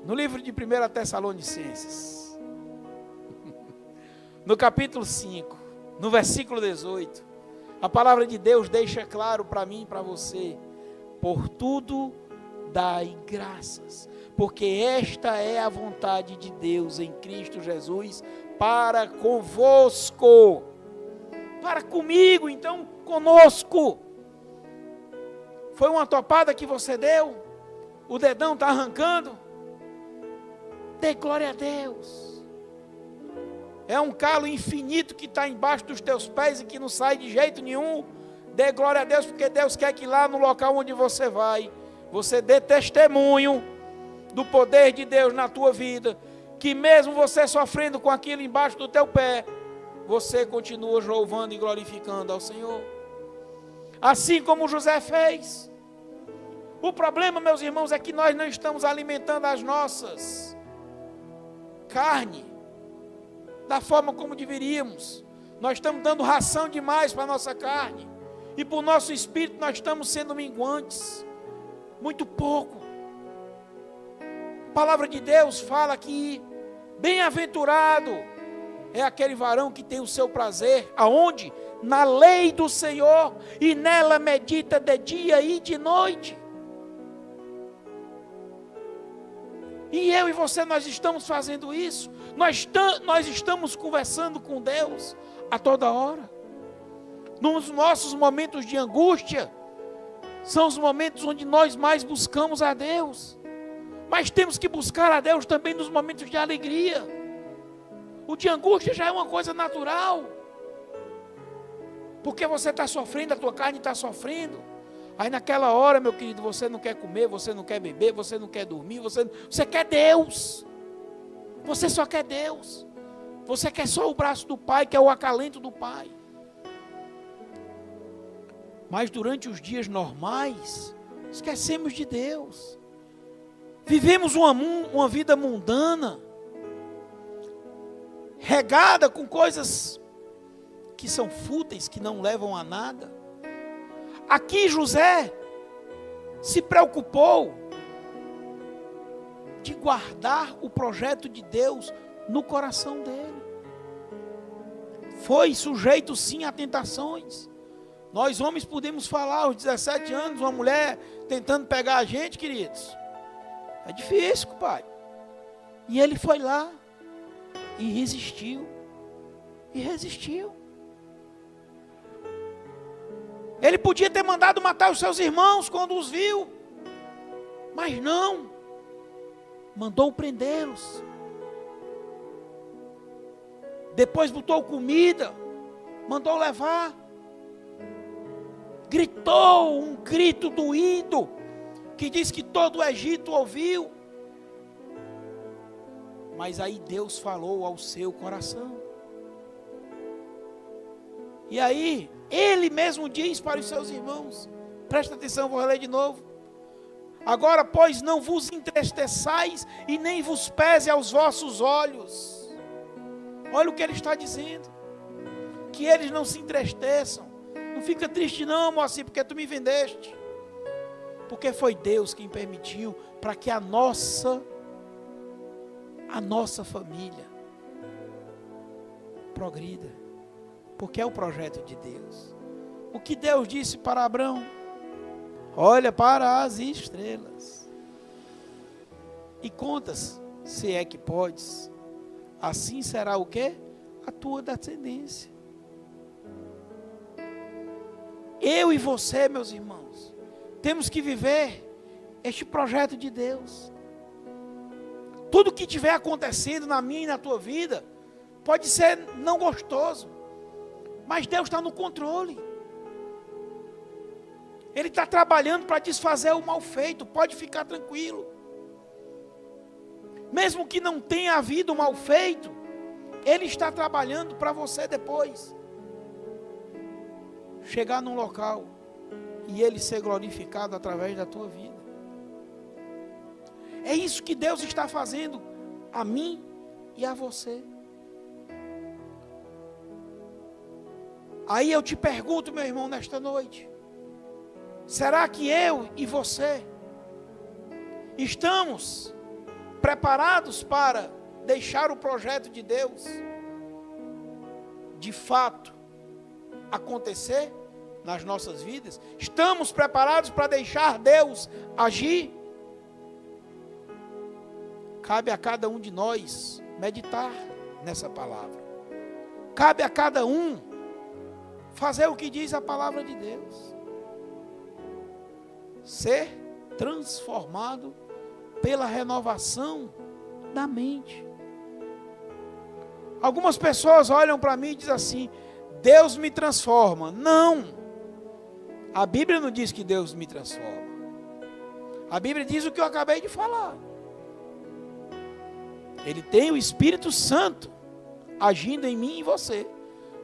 no livro de 1 Tessalonicenses, no capítulo 5, no versículo 18, a palavra de Deus deixa claro para mim e para você, por tudo dai graças, porque esta é a vontade de Deus em Cristo Jesus para convosco, para comigo, então conosco. Foi uma topada que você deu, o dedão está arrancando, dê glória a Deus. É um calo infinito que está embaixo dos teus pés e que não sai de jeito nenhum, dê glória a Deus, porque Deus quer que lá no local onde você vai, você dê testemunho do poder de Deus na tua vida, que mesmo você sofrendo com aquilo embaixo do teu pé, você continua louvando e glorificando ao Senhor, assim como José fez. O problema, meus irmãos, é que nós não estamos alimentando as nossas carne da forma como deveríamos. Nós estamos dando ração demais para a nossa carne, e para o nosso espírito nós estamos sendo minguantes, muito pouco. A palavra de Deus fala que bem-aventurado é aquele varão que tem o seu prazer, aonde? Na lei do Senhor, e nela medita de dia e de noite. E eu e você, nós estamos fazendo isso, nós estamos conversando com Deus a toda hora. Nos nossos momentos de angústia, são os momentos onde nós mais buscamos a Deus. Mas temos que buscar a Deus também nos momentos de alegria. O de angústia já é uma coisa natural, porque você está sofrendo, a tua carne está sofrendo. Aí naquela hora, meu querido, você não quer comer, você não quer beber, você não quer dormir, você quer Deus. Você só quer Deus. Você quer só o braço do Pai, que é o acalento do Pai. Mas durante os dias normais, esquecemos de Deus. Vivemos uma vida mundana, regada com coisas que são fúteis, que não levam a nada. Aqui José se preocupou de guardar o projeto de Deus no coração dele. Foi sujeito sim a tentações. Nós homens podemos falar aos 17 anos, uma mulher tentando pegar a gente, queridos. É difícil, compadre. E ele foi lá e resistiu. E resistiu. Ele podia ter mandado matar os seus irmãos quando os viu. Mas não. Mandou prendê-los. Depois botou comida. Mandou levar. Gritou um grito doído, que diz que todo o Egito ouviu. Mas aí Deus falou ao seu coração. E aí, ele mesmo diz para os seus irmãos, presta atenção, vou ler de novo. Agora, pois, não vos entristeçais e nem vos pese aos vossos olhos. Olha o que ele está dizendo. Que eles não se entristeçam. Não fica triste não, Moacir, porque tu me vendeste. Porque foi Deus quem permitiu para que a nossa família progrida. Porque é o projeto de Deus. O que Deus disse para Abraão? Olha para as estrelas e contas, se é que podes. Assim será o quê? A tua descendência. Eu e você, meus irmãos, temos que viver este projeto de Deus. Tudo que estiver acontecendo na minha e na tua vida, pode ser não gostoso, mas Deus está no controle. Ele está trabalhando para desfazer o mal feito, pode ficar tranquilo. Mesmo que não tenha havido mal feito, Ele está trabalhando para você depois chegar num local e Ele ser glorificado através da tua vida. É isso que Deus está fazendo a mim e a você. Aí eu te pergunto, meu irmão, nesta noite, será que eu e você estamos preparados para deixar o projeto de Deus de fato acontecer nas nossas vidas? Estamos preparados para deixar Deus agir? Cabe a cada um de nós meditar nessa palavra. Cabe a cada um fazer o que diz a palavra de Deus. Ser transformado pela renovação da mente. Algumas pessoas olham para mim e dizem assim: Deus me transforma. Não. A Bíblia não diz que Deus me transforma. A Bíblia diz o que eu acabei de falar. Ele tem o Espírito Santo agindo em mim e em você,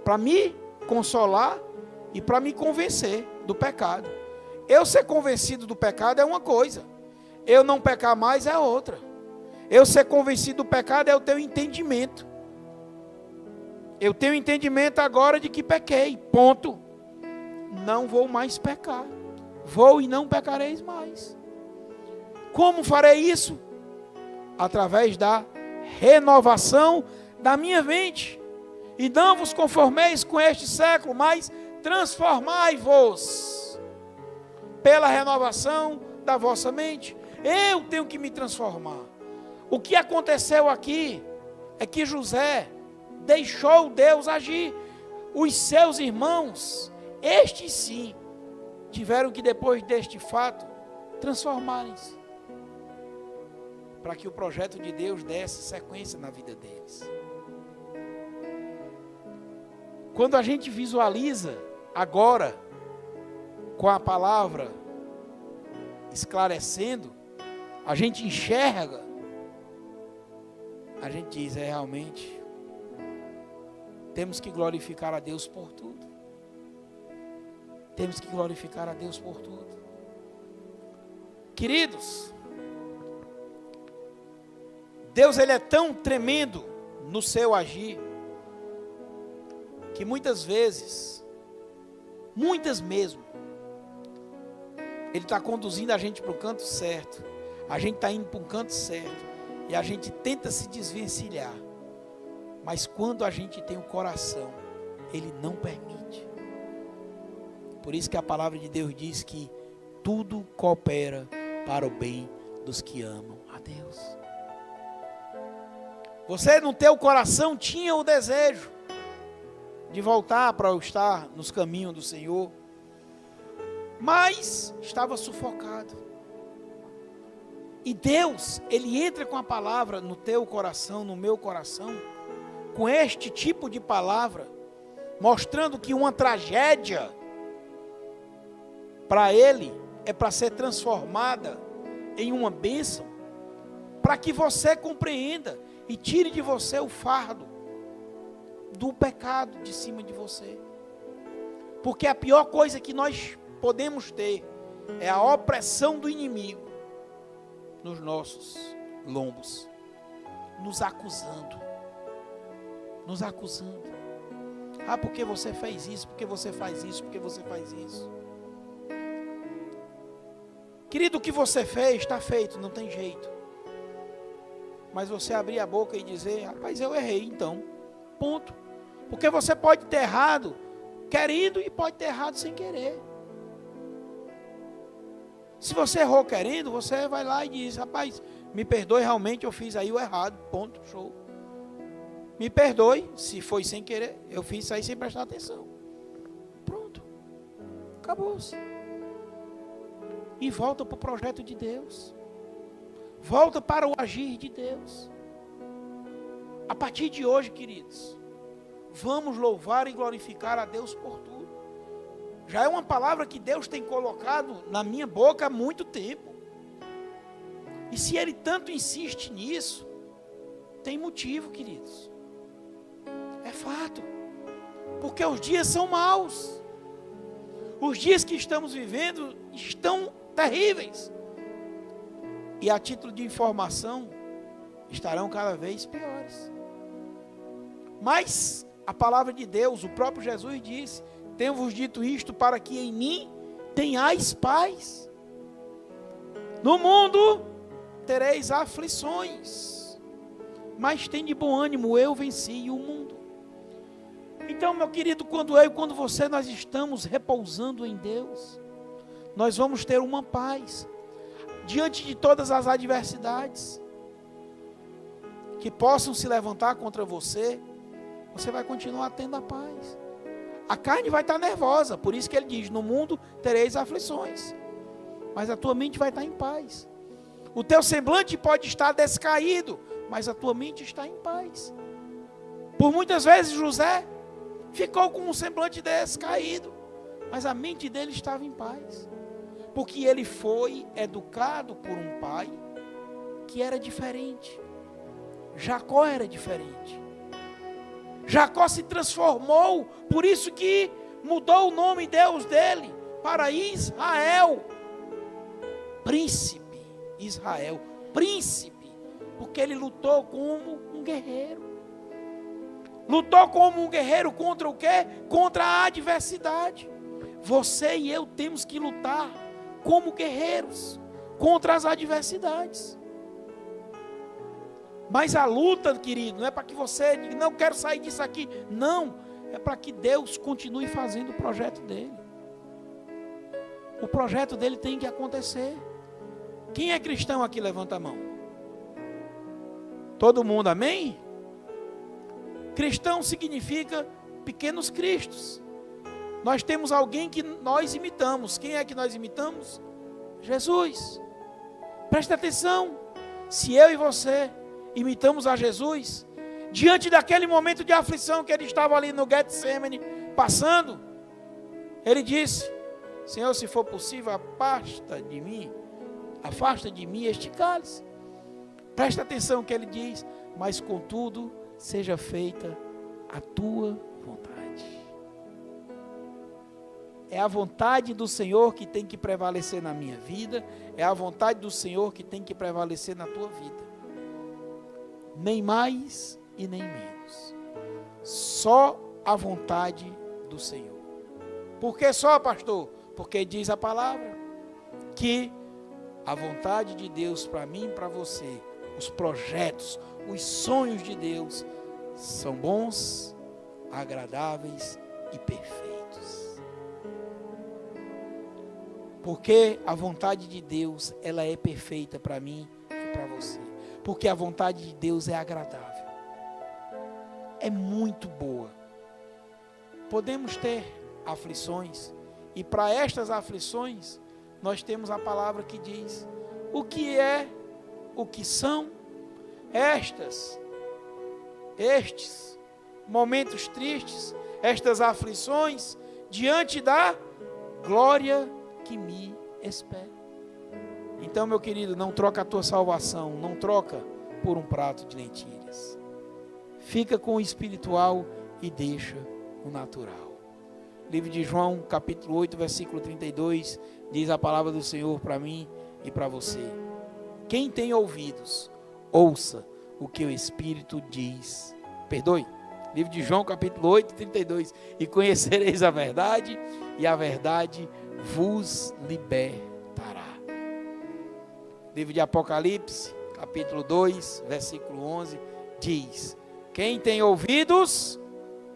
para me consolar e para me convencer do pecado. Eu ser convencido do pecado é uma coisa, eu não pecar mais é outra. Eu ser convencido do pecado é o teu entendimento. Eu tenho entendimento agora de que pequei, ponto. Não vou mais pecar. Vou e não pecareis mais. Como farei isso? Através da renovação da minha mente. E não vos conformeis com este século, mas transformai-vos pela renovação da vossa mente. Eu tenho que me transformar. O que aconteceu aqui é que José deixou Deus agir. Os seus irmãos, estes sim, tiveram que depois deste fato transformarem-se, para que o projeto de Deus desse sequência na vida deles. Quando a gente visualiza agora, com a palavra esclarecendo, a gente enxerga, a gente diz, realmente, temos que glorificar a Deus por tudo. Temos que glorificar a Deus por tudo. Queridos, Deus, Ele é tão tremendo no seu agir, que muitas vezes, muitas mesmo, Ele está conduzindo a gente para o canto certo, a gente está indo para um canto certo, e a gente tenta se desvencilhar, mas quando a gente tem o coração, Ele não permite. Por isso que a palavra de Deus diz que tudo coopera para o bem dos que amam a Deus. Você no teu coração tinha o desejo de voltar para estar nos caminhos do Senhor, mas estava sufocado. E Deus, Ele entra com a palavra no teu coração, no meu coração, com este tipo de palavra, mostrando que uma tragédia, para Ele, é para ser transformada em uma bênção, para que você compreenda e tire de você o fardo do pecado de cima de você. Porque a pior coisa que nós podemos ter é a opressão do inimigo nos nossos lombos, nos acusando. Ah, porque você fez isso, porque você faz isso, porque você faz isso. Querido, o que você fez, está feito, não tem jeito. Mas você abrir a boca e dizer, rapaz, eu errei então, ponto. Porque você pode ter errado querendo e pode ter errado sem querer. Se você errou querendo, você vai lá e diz, rapaz, me perdoe, realmente eu fiz aí o errado, ponto, show. Me perdoe, se foi sem querer, eu fiz isso aí sem prestar atenção. Pronto, acabou-se. E volta para o projeto de Deus. Volta para o agir de Deus. A partir de hoje, queridos, vamos louvar e glorificar a Deus por tudo. Já é uma palavra que Deus tem colocado na minha boca há muito tempo. E se Ele tanto insiste nisso, tem motivo, queridos. É fato. Porque os dias são maus. Os dias que estamos vivendo estão terríveis. E a título de informação, estarão cada vez piores. Mas a palavra de Deus, o próprio Jesus disse, tenho-vos dito isto para que em mim tenhais paz. No mundo tereis aflições, mas tem de bom ânimo, eu venci o mundo. Então, meu querido, quando eu e quando você, nós estamos repousando em Deus, nós vamos ter uma paz, diante de todas as adversidades, que possam se levantar contra você, você vai continuar tendo a paz. A carne vai estar nervosa, por isso que ele diz, no mundo tereis aflições, mas a tua mente vai estar em paz. O teu semblante pode estar descaído, mas a tua mente está em paz. Por muitas vezes José ficou com um semblante descaído, mas a mente dele estava em paz, porque ele foi educado por um pai que era diferente. Jacó era diferente. Jacó se transformou, por isso que mudou o nome Deus dele para Israel. Príncipe Israel, príncipe, porque ele lutou como um guerreiro. Lutou como um guerreiro contra o quê? Contra a adversidade. Você e eu temos que lutar como guerreiros contra as adversidades. Mas a luta, querido, não é para que você diga, não quero sair disso aqui. Não, é para que Deus continue fazendo o projeto dele. O projeto dele tem que acontecer. Quem é cristão aqui, levanta a mão. Todo mundo, amém? Cristão significa pequenos cristos. Nós temos alguém que nós imitamos. Quem é que nós imitamos? Jesus. Presta atenção. Se eu e você imitamos a Jesus, diante daquele momento de aflição que ele estava ali no Getsemane passando, ele disse, Senhor, se for possível, afasta de mim este cálice. Presta atenção que ele diz, mas contudo, seja feita a tua vontade. É a vontade do Senhor que tem que prevalecer na minha vida, é a vontade do Senhor que tem que prevalecer na tua vida. Nem mais e nem menos. Só a vontade do Senhor. Por que só, pastor? Porque diz a palavra que a vontade de Deus para mim e para você, os projetos, os sonhos de Deus são bons, agradáveis e perfeitos. Porque a vontade de Deus, ela é perfeita para mim e para você. Porque a vontade de Deus é agradável. É muito boa. Podemos ter aflições. E para estas aflições, nós temos a palavra que diz o que é, o que são estes momentos tristes, estas aflições, diante da glória que me espera. Então, meu querido, não troca a tua salvação, não troca por um prato de lentilhas. Fica com o espiritual e deixa o natural. Livro de João, capítulo 8, versículo 32, diz a palavra do Senhor para mim e para você. Quem tem ouvidos, ouça o que o Espírito diz. Perdoe. Livro de João, capítulo 8, 32. E conhecereis a verdade, e a verdade vos libertará. Livro de Apocalipse, capítulo 2, versículo 11, diz: quem tem ouvidos,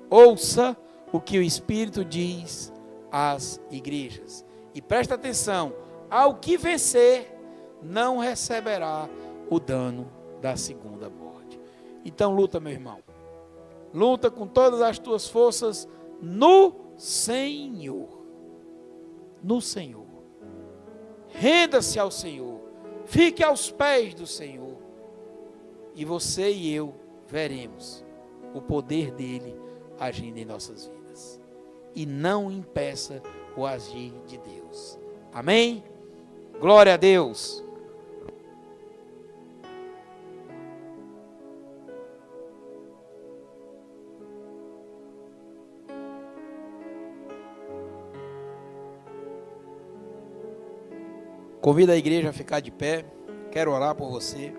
ouça o que o Espírito diz às igrejas. E presta atenção, ao que vencer, não receberá o dano da segunda morte. Então luta, meu irmão. Luta com todas as tuas forças no Senhor. No Senhor. Renda-se ao Senhor. Fique aos pés do Senhor. E você e eu veremos o poder dele agindo em nossas vidas. E não impeça o agir de Deus. Amém? Glória a Deus. Convido a igreja a ficar de pé. Quero orar por você.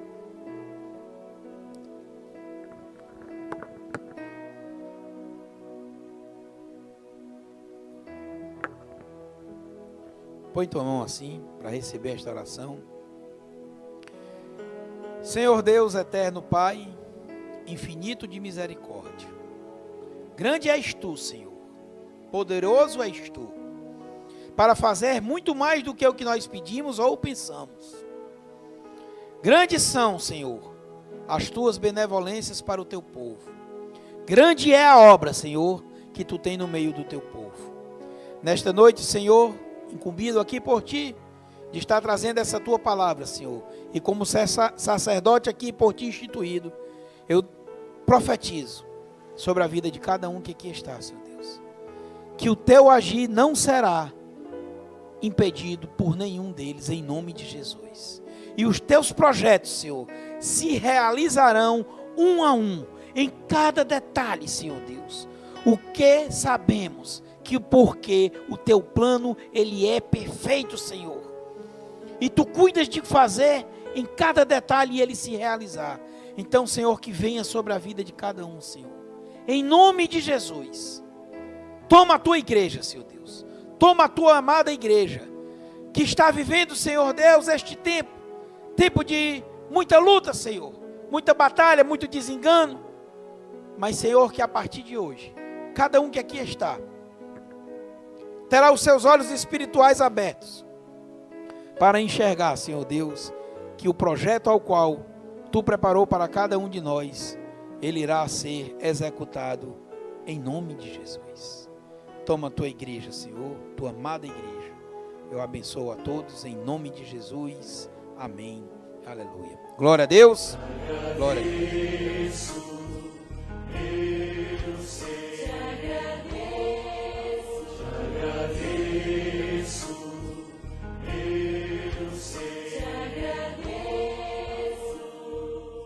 Põe tua mão assim, para receber esta oração. Senhor Deus, eterno Pai, infinito de misericórdia. Grande és tu, Senhor. Poderoso és tu, para fazer muito mais do que o que nós pedimos ou pensamos. Grandes são, Senhor, as tuas benevolências para o teu povo. Grande é a obra, Senhor, que tu tem no meio do teu povo. Nesta noite, Senhor, incumbido aqui por ti, de estar trazendo essa tua palavra, Senhor, e como sacerdote aqui por ti instituído, eu profetizo sobre a vida de cada um que aqui está, Senhor Deus, que o teu agir não será impedido por nenhum deles, em nome de Jesus. E os teus projetos, Senhor, se realizarão um a um, em cada detalhe, Senhor Deus. O que sabemos que porque o teu plano, ele é perfeito, Senhor. E tu cuidas de fazer em cada detalhe ele se realizar. Então, Senhor, que venha sobre a vida de cada um, Senhor. Em nome de Jesus. Toma a tua igreja, Senhor Deus. Toma a tua amada igreja, que está vivendo, Senhor Deus, este tempo. Tempo de muita luta, Senhor. Muita batalha, muito desengano. Mas, Senhor, que a partir de hoje, cada um que aqui está, terá os seus olhos espirituais abertos para enxergar, Senhor Deus, que o projeto ao qual tu preparou para cada um de nós, ele irá ser executado em nome de Jesus. Toma a tua igreja, Senhor, tua amada igreja. Eu abençoo a todos em nome de Jesus. Amém. Aleluia. Glória a Deus. Glória a Deus.